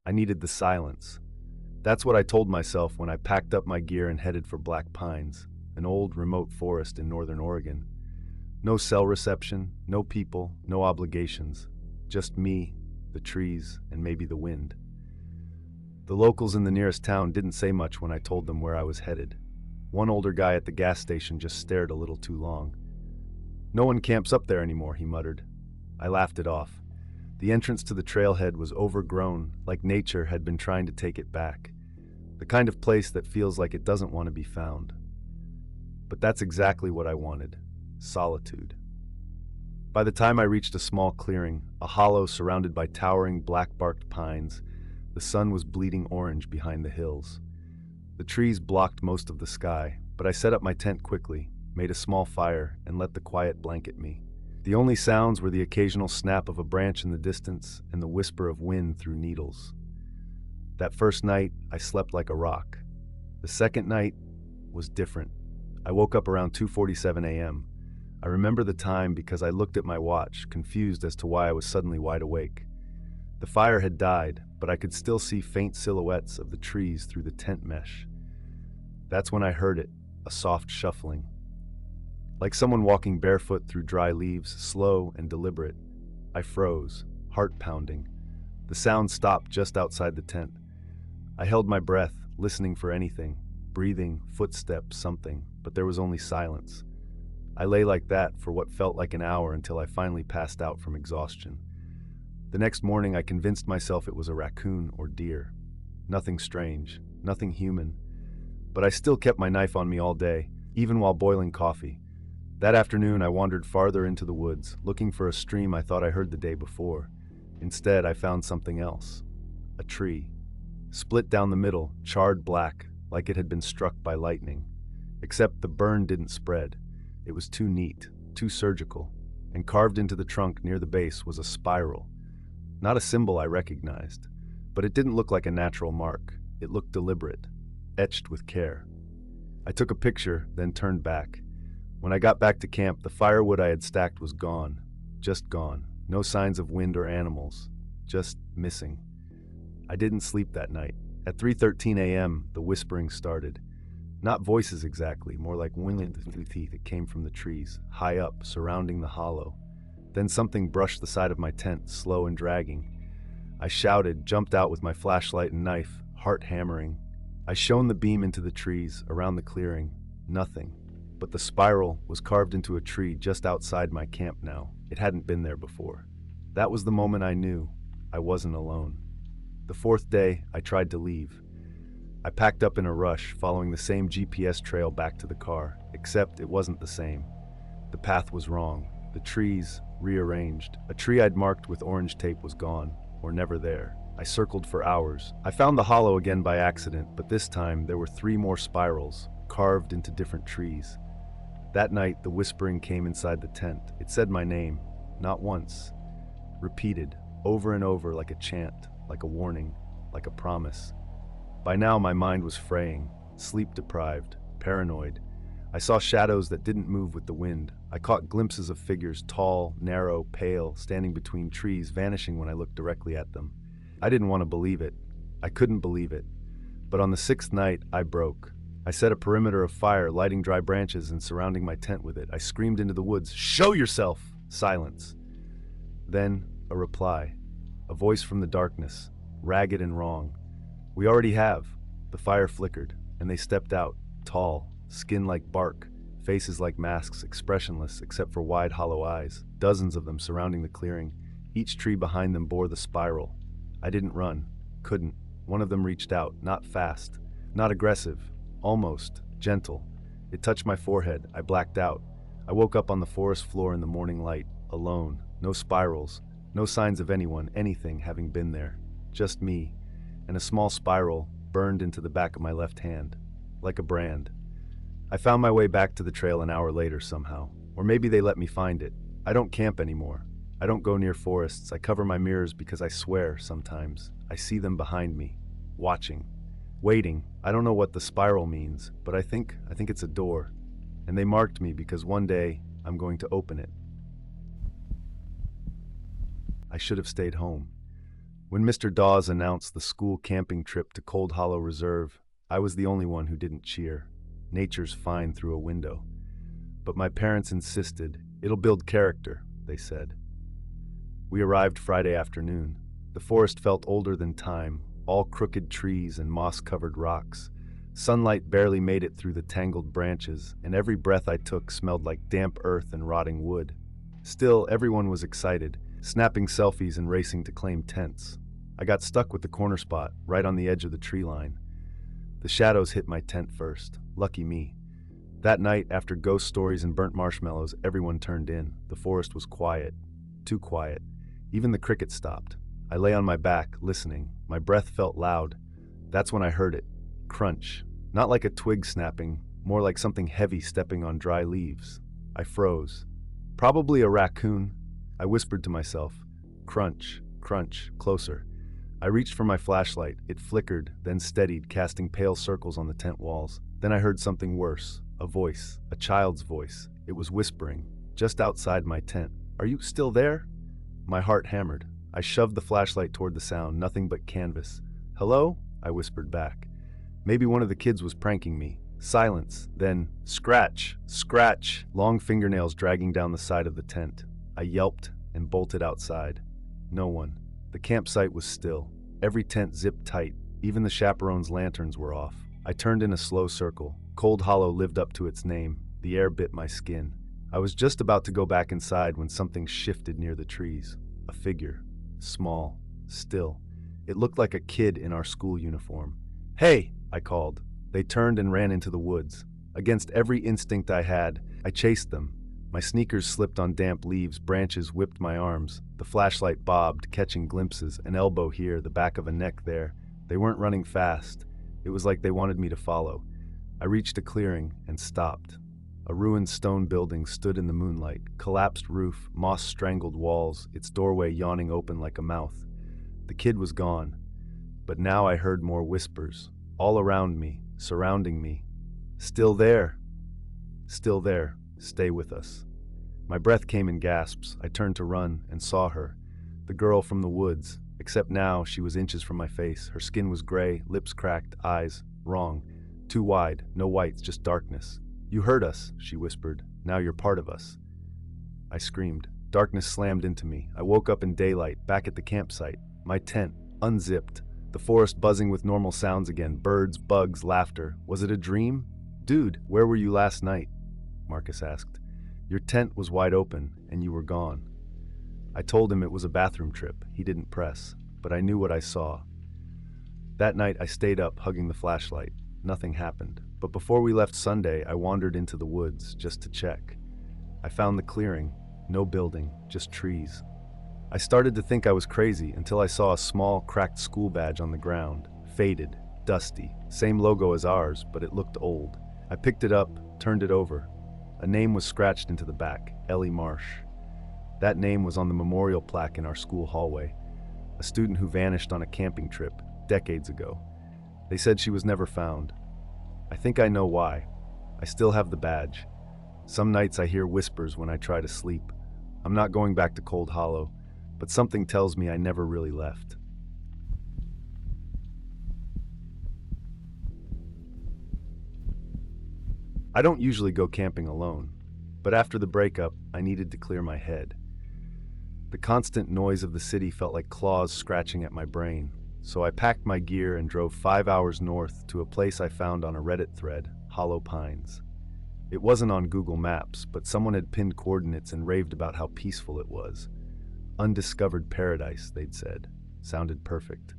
I needed the silence. That's what I told myself when I packed up my gear and headed for Black Pines, an old, remote forest in northern Oregon. No cell reception, no people, no obligations. Just me, the trees, and maybe the wind. The locals in the nearest town didn't say much when I told them where I was headed. One older guy at the gas station just stared a little too long. "No one camps up there anymore," he muttered. I laughed it off. The entrance to the trailhead was overgrown, like nature had been trying to take it back. The kind of place that feels like it doesn't want to be found. But that's exactly what I wanted. Solitude. By the time I reached a small clearing, a hollow surrounded by towering black-barked pines, the sun was bleeding orange behind the hills. The trees blocked most of the sky, but I set up my tent quickly, made a small fire, and let the quiet blanket me. The only sounds were the occasional snap of a branch in the distance and the whisper of wind through needles. That first night, I slept like a rock. The second night was different. I woke up around 2:47 a.m. I remember the time because I looked at my watch, confused as to why I was suddenly wide awake. The fire had died, but I could still see faint silhouettes of the trees through the tent mesh. That's when I heard it, a soft shuffling. Like someone walking barefoot through dry leaves, slow and deliberate. I froze, heart pounding. The sound stopped just outside the tent. I held my breath, listening for anything, breathing, footsteps, something, but there was only silence. I lay like that for what felt like an hour until I finally passed out from exhaustion. The next morning I convinced myself it was a raccoon or deer. Nothing strange, nothing human. But I still kept my knife on me all day, even while boiling coffee. That afternoon I wandered farther into the woods, looking for a stream I thought I heard the day before. Instead, I found something else. A tree. Split down the middle, charred black, like it had been struck by lightning. Except the burn didn't spread. It was too neat, too surgical, and carved into the trunk near the base was a spiral. Not a symbol I recognized, but it didn't look like a natural mark. It looked deliberate, etched with care. I took a picture, then turned back. When I got back to camp, the firewood I had stacked was gone. Just gone. No signs of wind or animals. Just missing. I didn't sleep that night. At 3:13 a.m., the whispering started. Not voices exactly, more like wind that came from the trees, high up, surrounding the hollow. Then something brushed the side of my tent, slow and dragging. I shouted, jumped out with my flashlight and knife, heart hammering. I shone the beam into the trees, around the clearing. Nothing. But the spiral was carved into a tree just outside my camp now. It hadn't been there before. That was the moment I knew I wasn't alone. The fourth day, I tried to leave. I packed up in a rush, following the same GPS trail back to the car, except it wasn't the same. The path was wrong. The trees, rearranged. A tree I'd marked with orange tape was gone, or never there. I circled for hours. I found the hollow again by accident, but this time there were 3 more spirals, carved into different trees. That night, the whispering came inside the tent. It said my name, not once. Repeated, over and over like a chant, like a warning, like a promise. By now, my mind was fraying, sleep-deprived, paranoid. I saw shadows that didn't move with the wind. I caught glimpses of figures, tall, narrow, pale, standing between trees, vanishing when I looked directly at them. I didn't want to believe it. I couldn't believe it. But on the 6th night, I broke. I set a perimeter of fire, lighting dry branches and surrounding my tent with it. I screamed into the woods, "Show yourself!" Silence. Then, a reply. A voice from the darkness, ragged and wrong. "We already have." The fire flickered, and they stepped out, tall, skin like bark, faces like masks, expressionless except for wide, hollow eyes, dozens of them surrounding the clearing. Each tree behind them bore the spiral. I didn't run, couldn't. One of them reached out, not fast, not aggressive, almost gentle. It touched my forehead. I blacked out. I woke up on the forest floor in the morning light, alone. No spirals, no signs of anyone, anything having been there. Just me, and a small spiral burned into the back of my left hand, like a brand. I found my way back to the trail an hour later somehow, or maybe they let me find it. I don't camp anymore. I don't go near forests. I cover my mirrors because I swear sometimes I see them behind me, watching, waiting. I don't know what the spiral means, but I think it's a door. And they marked me because one day I'm going to open it. I should have stayed home. When Mr. Dawes announced the school camping trip to Cold Hollow Reserve, I was the only one who didn't cheer. Nature's fine through a window. But my parents insisted. It'll build character, they said. We arrived Friday afternoon. The forest felt older than time, all crooked trees and moss-covered rocks. Sunlight barely made it through the tangled branches, and every breath I took smelled like damp earth and rotting wood. Still, everyone was excited, snapping selfies and racing to claim tents. I got stuck with the corner spot, right on the edge of the tree line. The shadows hit my tent first. Lucky me. That night, after ghost stories and burnt marshmallows, everyone turned in. The forest was quiet. Too quiet. Even the crickets stopped. I lay on my back, listening. My breath felt loud. That's when I heard it. Crunch. Not like a twig snapping, more like something heavy stepping on dry leaves. I froze. Probably a raccoon. I whispered to myself. Crunch, crunch, closer. I reached for my flashlight. It flickered, then steadied, casting pale circles on the tent walls. Then I heard something worse. A voice. A child's voice. It was whispering, just outside my tent. Are you still there? My heart hammered. I shoved the flashlight toward the sound, nothing but canvas. Hello? I whispered back. Maybe one of the kids was pranking me. Silence. Then, scratch, scratch, long fingernails dragging down the side of the tent. I yelped and bolted outside. No one. The campsite was still. Every tent zipped tight. Even the chaperones' lanterns were off. I turned in a slow circle. Cold Hollow lived up to its name. The air bit my skin. I was just about to go back inside when something shifted near the trees. A figure. Small. Still. It looked like a kid in our school uniform. Hey! I called. They turned and ran into the woods. Against every instinct I had, I chased them. My sneakers slipped on damp leaves, branches whipped my arms. The flashlight bobbed, catching glimpses, an elbow here, the back of a neck there. They weren't running fast. It was like they wanted me to follow. I reached a clearing and stopped. A ruined stone building stood in the moonlight, collapsed roof, moss-strangled walls, its doorway yawning open like a mouth. The kid was gone, but now I heard more whispers, all around me, surrounding me. Still there. Still there. Stay with us. My breath came in gasps. I turned to run and saw her, the girl from the woods, except now she was inches from my face. Her skin was gray, lips cracked, eyes wrong, too wide, no whites, just darkness. You heard us, she whispered. Now you're part of us. I screamed. Darkness slammed into me. I woke up in daylight, back at the campsite. My tent, unzipped. The forest buzzing with normal sounds again. Birds, bugs, laughter. Was it a dream? Dude, where were you last night? Marcus asked. Your tent was wide open, and you were gone. I told him it was a bathroom trip. He didn't press, but I knew what I saw. That night I stayed up, hugging the flashlight. Nothing happened. But before we left Sunday, I wandered into the woods, just to check. I found the clearing. No building, just trees. I started to think I was crazy until I saw a small, cracked school badge on the ground. Faded, dusty, same logo as ours, but it looked old. I picked it up, turned it over. A name was scratched into the back, Ellie Marsh. That name was on the memorial plaque in our school hallway. A student who vanished on a camping trip, decades ago. They said she was never found. I think I know why. I still have the badge. Some nights I hear whispers when I try to sleep. I'm not going back to Cold Hollow, but something tells me I never really left. I don't usually go camping alone, but after the breakup, I needed to clear my head. The constant noise of the city felt like claws scratching at my brain, so I packed my gear and drove 5 hours north to a place I found on a Reddit thread, Hollow Pines. It wasn't on Google Maps, but someone had pinned coordinates and raved about how peaceful it was. Undiscovered paradise, they'd said. Sounded perfect.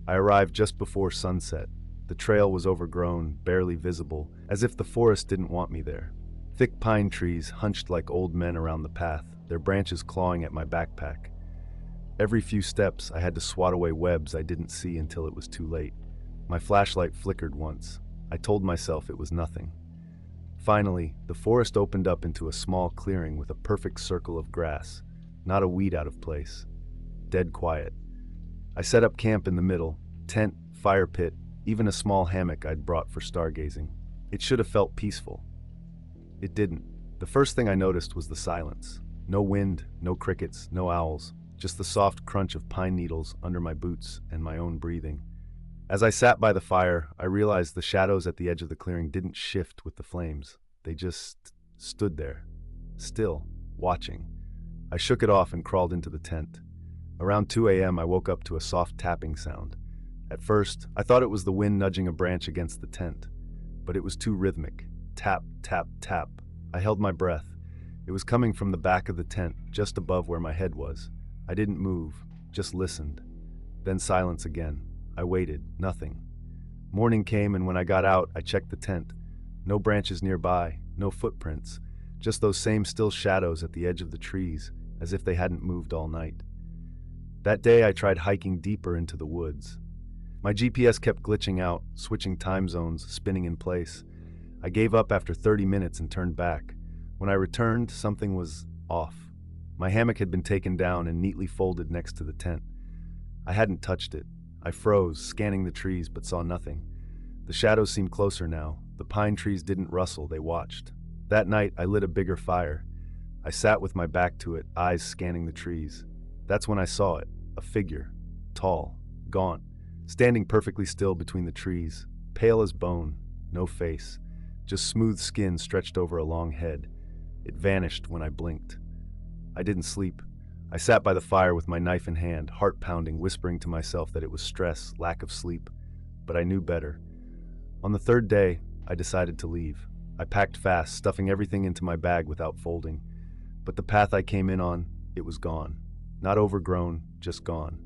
I arrived just before sunset. The trail was overgrown, barely visible, as if the forest didn't want me there. Thick pine trees hunched like old men around the path, their branches clawing at my backpack. Every few steps, I had to swat away webs I didn't see until it was too late. My flashlight flickered once. I told myself it was nothing. Finally, the forest opened up into a small clearing with a perfect circle of grass, not a weed out of place. Dead quiet. I set up camp in the middle, tent, fire pit, even a small hammock I'd brought for stargazing. It should have felt peaceful. It didn't. The first thing I noticed was the silence. No wind, no crickets, no owls. just the soft crunch of pine needles under my boots and my own breathing. As I sat by the fire, I realized the shadows at the edge of the clearing didn't shift with the flames. They just stood there, still, watching. I shook it off and crawled into the tent. Around 2 a.m., I woke up to a soft tapping sound. At first, I thought it was the wind nudging a branch against the tent, but it was too rhythmic. Tap, tap, tap. I held my breath. It was coming from the back of the tent, just above where my head was. I didn't move, just listened. Then silence again. I waited, nothing. Morning came, and when I got out, I checked the tent. No branches nearby, no footprints, just those same still shadows at the edge of the trees, as if they hadn't moved all night. That day, I tried hiking deeper into the woods. My GPS kept glitching out, switching time zones, spinning in place. I gave up after 30 minutes and turned back. When I returned, something was off. My hammock had been taken down and neatly folded next to the tent. I hadn't touched it. I froze, scanning the trees, but saw nothing. The shadows seemed closer now. The pine trees didn't rustle, they watched. That night, I lit a bigger fire. I sat with my back to it, eyes scanning the trees. That's when I saw it, a figure, tall, gaunt, standing perfectly still between the trees, pale as bone, no face, just smooth skin stretched over a long head. It vanished when I blinked. I didn't sleep. I sat by the fire with my knife in hand, heart pounding, whispering to myself that it was stress, lack of sleep. But I knew better. On the third day, I decided to leave. I packed fast, stuffing everything into my bag without folding. But the path I came in on, it was gone. Not overgrown, just gone.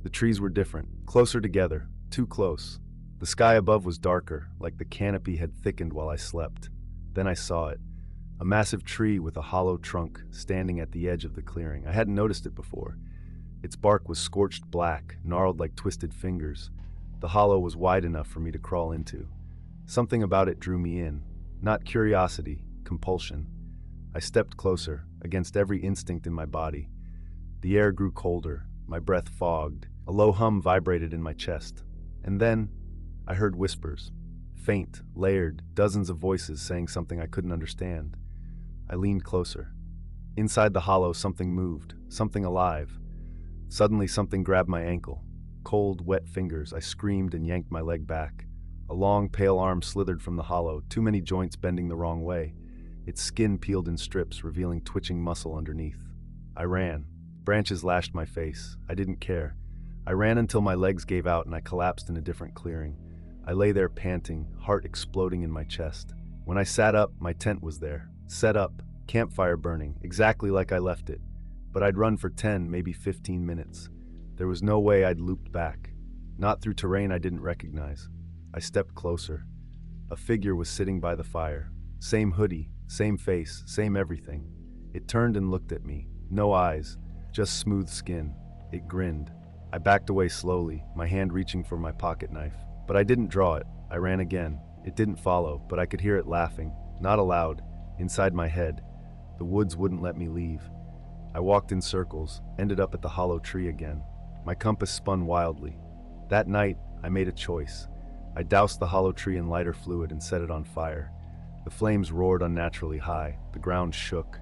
The trees were different, closer together, too close. The sky above was darker, like the canopy had thickened while I slept. Then I saw it. A massive tree with a hollow trunk standing at the edge of the clearing. I hadn't noticed it before. Its bark was scorched black, gnarled like twisted fingers. The hollow was wide enough for me to crawl into. Something about it drew me in. Not curiosity, compulsion. I stepped closer, against every instinct in my body. The air grew colder, my breath fogged. A low hum vibrated in my chest. And then, I heard whispers. Faint, layered, dozens of voices saying something I couldn't understand. I leaned closer. Inside the hollow, something moved, something alive. Suddenly, something grabbed my ankle. Cold, wet fingers. I screamed and yanked my leg back. A long, pale arm slithered from the hollow, too many joints bending the wrong way. Its skin peeled in strips, revealing twitching muscle underneath. I ran. Branches lashed my face. I didn't care. I ran until my legs gave out and I collapsed in a different clearing. I lay there panting, heart exploding in my chest. When I sat up, my tent was there. Set up, campfire burning, exactly like I left it. But I'd run for 10, maybe 15 minutes. There was no way I'd looped back. Not through terrain I didn't recognize. I stepped closer. A figure was sitting by the fire. Same hoodie, same face, same everything. It turned and looked at me. No eyes, just smooth skin. It grinned. I backed away slowly, my hand reaching for my pocket knife. But I didn't draw it. I ran again. It didn't follow, but I could hear it laughing. Not aloud. Inside my head. The woods wouldn't let me leave. I walked in circles, ended up at the hollow tree again. My compass spun wildly. That night, I made a choice. I doused the hollow tree in lighter fluid and set it on fire. The flames roared unnaturally high. The ground shook.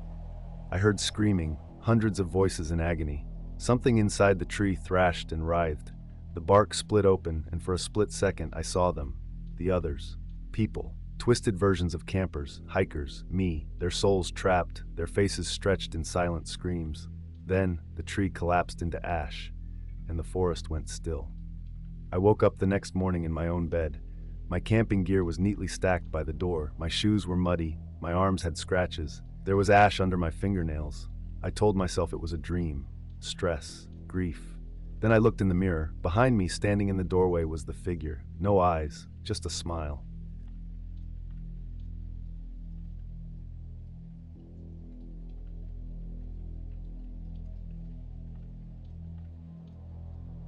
I heard screaming, hundreds of voices in agony. Something inside the tree thrashed and writhed. The bark split open, and for a split second, I saw them. The others. People. Twisted versions of campers, hikers, me, their souls trapped, their faces stretched in silent screams. Then, the tree collapsed into ash, and the forest went still. I woke up the next morning in my own bed. My camping gear was neatly stacked by the door. My shoes were muddy. My arms had scratches. There was ash under my fingernails. I told myself it was a dream. Stress. Grief. Then I looked in the mirror. Behind me, standing in the doorway, was the figure. No eyes, just a smile.